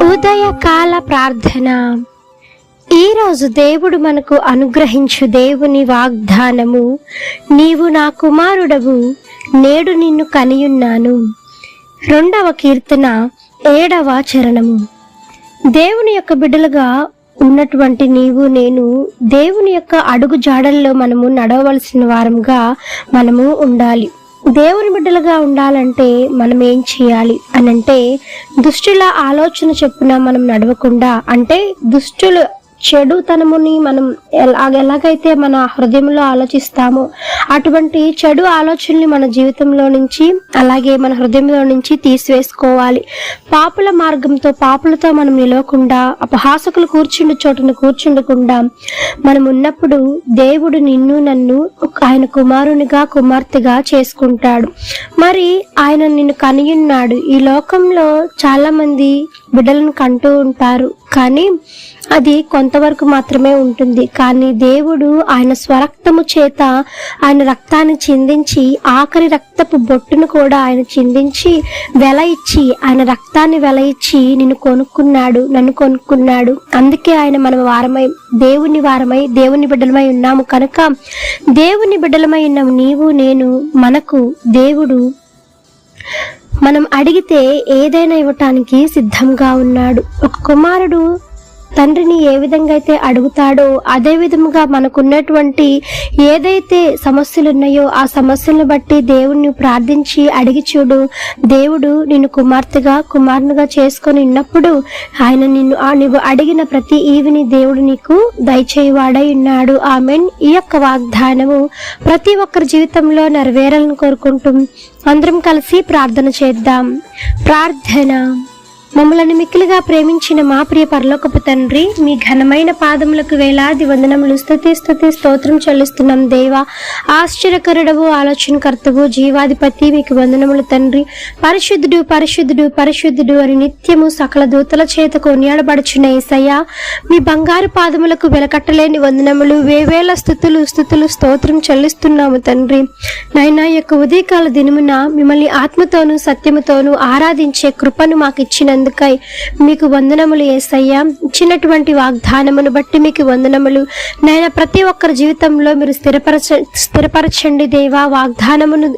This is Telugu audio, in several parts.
ఉదయకాల ప్రార్థన. ఈరోజు దేవుడు మనకు అనుగ్రహించు దేవుని వాగ్దానము, నీవు నా కుమారుడవు, నేడు నిన్ను కనియున్నాను. 2వ కీర్తన 7వ చరణము. దేవుని యొక్క బిడ్డలుగా ఉన్నటువంటి నీవు నేను దేవుని యొక్క అడుగు జాడల్లో మనము నడవవలసిన వారంగా మనము ఉండాలి. దేవుని బిడ్డలుగా ఉండాలంటే మనం ఏం చేయాలి అనంటే, దుష్టుల ఆలోచన చొప్పున మనం నడవకుండా, అంటే దుష్టులు చెడుతనముని మనం ఎలాగైతే మన హృదయంలో ఆలోచిస్తామో అటువంటి చెడు ఆలోచనని మన జీవితంలో నుంచి, అలాగే మన హృదయంలో నుంచి తీసివేసుకోవాలి. పాపుల మార్గంతో పాపులతో మనం నిలవకుండా, అపహాసకులు కూర్చుండు చోటును కూర్చుండకుండా మనం ఉన్నప్పుడు దేవుడు నిన్ను నన్ను ఆయన కుమారునిగా కుమార్తెగా చేసుకుంటాడు. మరి ఆయన నిన్ను కనియున్నాడు. ఈ లోకంలో చాలా మంది బిడ్డలను కంటూ ఉంటారు, కానీ అది కొంతవరకు మాత్రమే ఉంటుంది. కానీ దేవుడు ఆయన స్వరక్తము చేత ఆయన రక్తాన్ని చిందించి, ఆఖరి రక్తపు బొట్టును కూడా ఆయన చిందించి వెల ఇచ్చి, ఆయన రక్తాన్ని వెల ఇచ్చి నిన్ను కొనుక్కున్నాడు, నన్ను కొనుక్కున్నాడు. అందుకే ఆయన మన వారమై దేవుని బిడ్డలమై ఉన్నాము కనుక, దేవుని బిడ్డలమై ఉన్నాము నీవు నేను. మనకు దేవుడు మనం అడిగితే ఏదైనా ఇవ్వటానికి సిద్ధంగా ఉన్నాడు. ఒక కుమారుడు తండ్రిని ఏ విధంగా అయితే అడుగుతాడో అదే విధముగా మనకున్నటువంటి ఏదైతే సమస్యలు ఉన్నాయో ఆ సమస్యలను బట్టి దేవుణ్ణి ప్రార్థించి అడిగి చూడు. దేవుడు నిన్ను కుమార్తెగా కుమారునిగా చేసుకొని ఉన్నప్పుడు ఆయన నువ్వు అడిగిన ప్రతి ఈవిని దేవుడు నీకు దయచేయవాడై ఉన్నాడు. ఆమెన్. ఈ యొక్క వాగ్దానము ప్రతి ఒక్కరి జీవితంలో నెరవేరాలని కోరుకుంటూ అందరం కలిసి ప్రార్థన చేద్దాం. ప్రార్థన. మమ్మల్ని మిక్కిలిగా ప్రేమించిన మా ప్రియ పరలోకపు తండ్రి, మీ ఘనమైన పాదములకు వేలాది వందనములు, స్తుతి స్తోత్రం చెల్లిస్తున్నాం దేవా. ఆశ్చర్యకరుడవు, ఆలోచనకర్తవు, జీవాధిపతి, మీకు వందనములు తండ్రి. పరిశుద్ధుడు పరిశుద్ధుడు పరిశుద్ధుడు అని నిత్యము సకల దూతల చేత కొనియాడబడుచున్న యేసయ్యా, మీ బంగారు పాదములకు వెలకట్టలేని వందనములు, వేవేల స్తుతులు స్తోత్రం చెల్లిస్తున్నాము తండ్రి. నాయనా, యొక్క ఉదయకాల దినమున మిమ్మల్ని ఆత్మతోనూ సత్యముతోనూ ఆరాధించే కృపను మాకు ఇచ్చినందుకై మీకు వందనములు యేసయ్యా. ఇచ్చినటువంటి వాగ్దానమును బట్టి మీకు వందనములు నాయన. ప్రతి ఒక్కరి జీవితంలో మీరు స్థిరపరచండి దేవా. వాగ్దానమును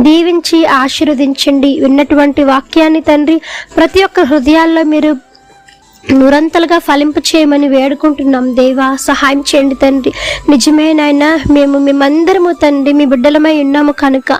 దీవించి ఆశీర్వదించండి. విన్నటువంటి వాక్యాన్ని తండ్రి ప్రతి ఒక్క హృదయాల్లో మీరు నిరంతరంగా ఫలింపు చేయమని వేడుకుంటున్నాం దేవా. సహాయం చేయండి తండ్రి. నిజమే నాయన, మేమందరము తండ్రి మీ బిడ్డలమై ఉన్నాము కనుక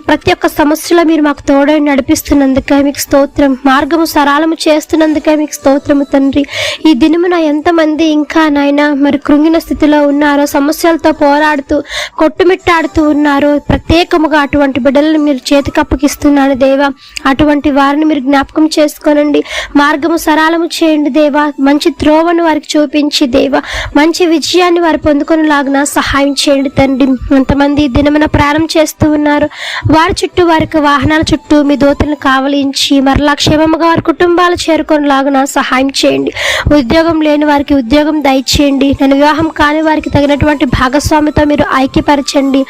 ప్రతి ఒక్క సమస్యలో మీరు మాకు తోడై నడిపిస్తున్నందుకే మీకు స్తోత్రం. మార్గము సరళము చేస్తున్నందుకే మీకు స్తోత్రము తండ్రి. ఈ దినమున ఎంతమంది ఇంకా నాయన మరి కృంగిన స్థితిలో ఉన్నారో, సమస్యలతో పోరాడుతూ కొట్టుమిట్టాడుతూ ఉన్నారో, ప్రత్యేకముగా అటువంటి బిడ్డలను మీరు చేతికి అప్పగిస్తున్నాను దేవా. అటువంటి వారిని మీరు జ్ఞాపకం చేసుకోనండి. మార్గము సరళము చేయండి దేవా. మంచి త్రోవను వారికి చూపించి దేవా, మంచి విజయాన్ని వారు పొందుకొనిలాగా సహాయం చేయండి తండ్రి. ఎంతమంది దినమున ప్రయాణం చేస్తూ ఉన్నారు, వారి చుట్టూ, వారి వాహనాల చుట్టూ మీ దూతలను కావలించి మరలా క్షేమముగా వారి కుటుంబాలు చేరుకొనిలాగా సహాయం చేయండి. ఉద్యోగం లేని వారికి ఉద్యోగం దయచేయండి. నేను వివాహం కాని వారికి తగినటువంటి భాగస్వామితో మీరు ఐక్యపరచండి,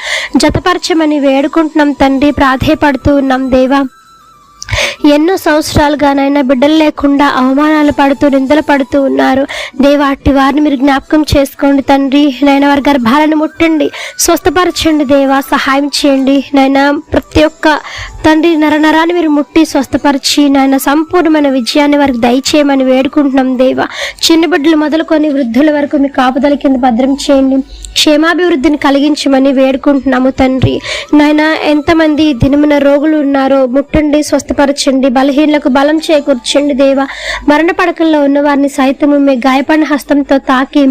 జతపరచమని వేడుకుంటున్నాం తండ్రి. ప్రాధేయపడుతూ ఉన్నాం దేవా. ఎన్నో సంవత్సరాలుగానైనా బిడ్డలు లేకుండా అవమానాలు పడుతూ నిందలు పడుతూ ఉన్నారు దేవా. అట్టి వారిని మీరు జ్ఞాపకం చేసుకోండి తండ్రి. నాయన, వారి గర్భాలను ముట్టండి, స్వస్థపరచండి దేవా. సహాయం చేయండి నాయన. ప్రతి ఒక్క తండ్రి నరనరాన్ని మీరు ముట్టి స్వస్థపరిచి నాయన సంపూర్ణమైన విజయాన్ని వారికి దయచేయమని వేడుకుంటున్నాం దేవా. చిన్న బిడ్డలు మొదలుకొని వృద్ధుల వరకు మీ కాపుదల కింద భద్రం చేయండి. క్షేమాభివృద్ధిని కలిగించమని వేడుకుంటున్నాము తండ్రి. నాయన, ఎంతమంది దినమున రోగులు ఉన్నారో ముట్టండి, స్వస్థపరచండి. బలహీనలకు బలం చేకూర్చండి దేవా. మరణ పడకల్లో ఉన్న వారిని సైతము మీ గాయపడిన హస్తంతో తాకి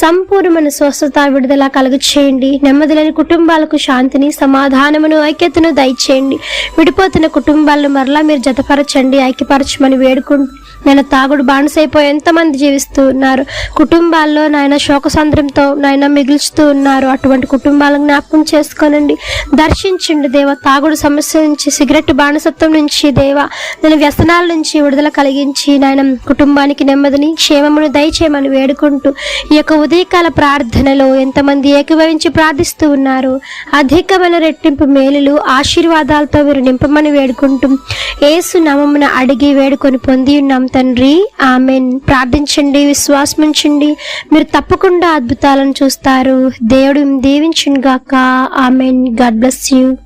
సంపూర్ణమైన స్వస్థత, విడుదల కలుగ చేయండి. నెమ్మది లేని కుటుంబాలకు శాంతిని, సమాధానమును, ఐక్యతను దయచేయండి. విడిపోతున్న కుటుంబాలను మరలా మీరు జతపరచండి, ఐక్యపరచమని వేడుకుంటూ నేను తాగుడు బానిసైపోయి ఎంతమంది జీవిస్తూ ఉన్నారు, కుటుంబాల్లో నాయన శోకసంద్రంతో నాయన మిగులుస్తూ ఉన్నారు. అటువంటి కుటుంబాలను జ్ఞాపకం చేసుకోనండి, దర్శించండి దేవా. తాగుడు సమస్య నుంచి, సిగరెట్ బానిసత్వం నుంచి దేవా, నేను వ్యసనాల నుంచి విడుదల కలిగించి నాయన కుటుంబానికి నెమ్మదిని, క్షేమమును దయచేయమని వేడుకుంటూ ఈ యొక్క ఉదయకాల ప్రార్థనలో ఎంతమంది ఏకీభవించి ప్రార్థిస్తూ ఉన్నారు, అధికమైన రెట్టింపు మేలులు, ఆశీర్వాదాలతో మీరు నింపమని వేడుకుంటూ యేసు నామమున అడిగి వేడుకొని పొంది ఉన్నాం తండ్రి. ఆమెన్. ప్రార్థించండి, విశ్వాసం ఉంచండి, మీరు తప్పకుండా అద్భుతాలను చూస్తారు. దేవుడు దీవించును గాక. ఆమెన్. God bless you.